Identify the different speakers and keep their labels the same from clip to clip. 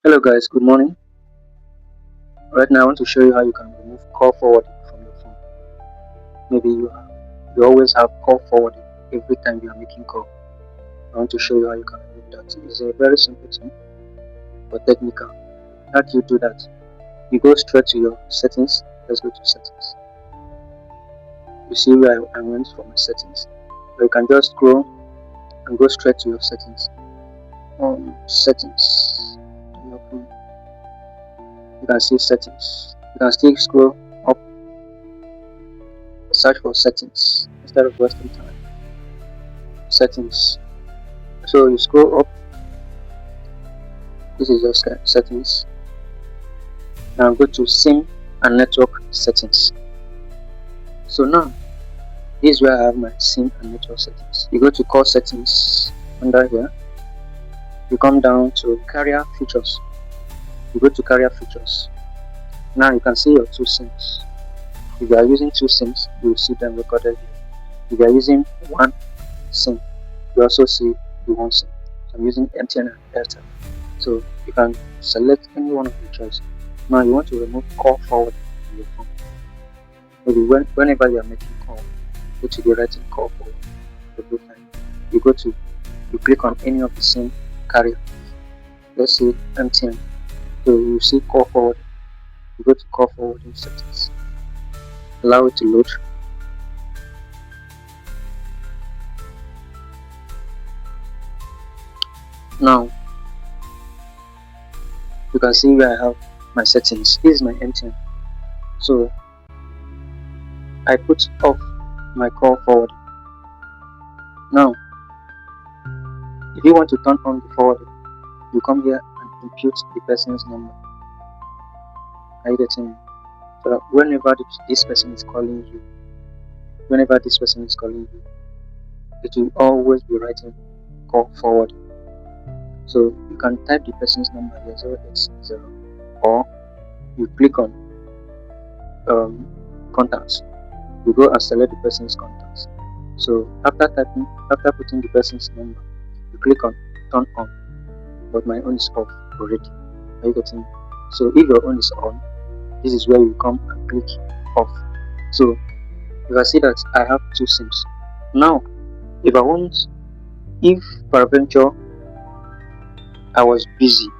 Speaker 1: Hello guys, good morning. Right now I want to show you how you can remove call forwarding from your phone. Maybe you always have call forwarding every time you are making call. I want to show you how you can remove that. It's a very simple thing but technical. How do you do that? You go straight to your settings. Let's go to settings. You see where I went for my settings. So you can just scroll and go straight to your settings. Settings. You can see settings. You can still scroll up, search for settings instead of wasting time. Settings. So you scroll up. This is your settings. Now go to SIM and network settings. So now this is where I have my SIM and network settings. You go to call settings under here. You come down to carrier features. You go to carrier features. Now you can see your two SIMs. If you are using two SIMs, you will see them recorded here. If you are using one SIM, you also see the one SIM. So I'm using MTN and Airtel. So you can select any one of your choice. Now you want to remove call forward from your phone. Maybe whenever you are making call, go to the writing call forward every time. You click on any of the same carrier. Let's say MTN. So you see call forward. You go to call forwarding settings. Allow it to load. Now you can see where I have my settings. This is my MTN. So I put off my call forward. Now if you want to turn on the forwarding, you come here and impute the person's number. Are you getting me? So that whenever this person is calling you, it will always be writing call forward. So you can type the person's number here 080, or you click on contacts. You go and select the person's contacts. So after putting the person's number, you click on turn on. But my own is off already. Are you getting me? So if your own is on, this is where you come and click off. So you can see that I have two SIMs. Now if peradventure I was busy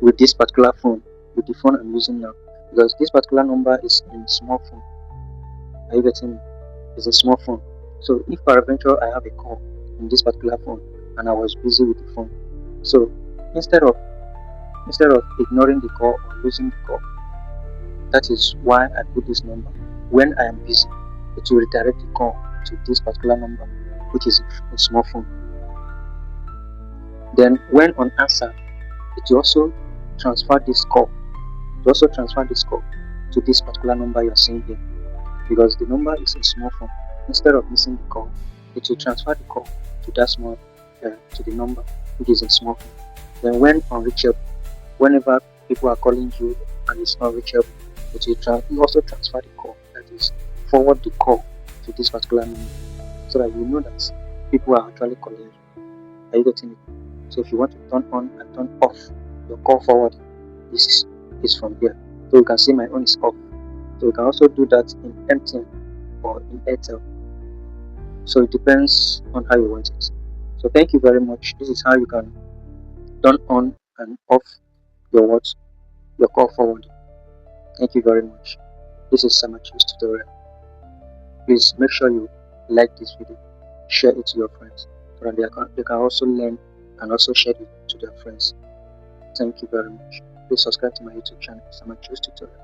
Speaker 1: with this particular phone, with the phone I'm using now, because this particular number is in small phone. Are you getting me? It's a small phone. So if peradventure I have a call in this particular phone and I was busy with the phone, so instead of ignoring the call or losing the call, that is why I put this number. When I am busy, it will redirect the call to this particular number, which is a small phone. Then when unanswered, it will also transfer this call. To this particular number you are seeing here, because the number is a small phone. Instead of missing the call, it will transfer the call to that small to the number, which is a small phone. Then when unreachable, whenever people are calling you and it's not reachable, it will also transfer the call. That is, forward the call to this particular number, so that you know that people are actually calling you. Are you getting it? So if you want to turn on and turn off your call forward, this is from here. So you can see my own is off. So you can also do that in MTN or in Airtel. So it depends on how you want it. So thank you very much. This is how you can turn on and off your call forward. Thank you very much. This is Samachu's tutorial. Please make sure you like this video, share it to your friends, so that they can also learn and also share it to their friends. Thank you very much. Please subscribe to my YouTube channel, Samachu's tutorial.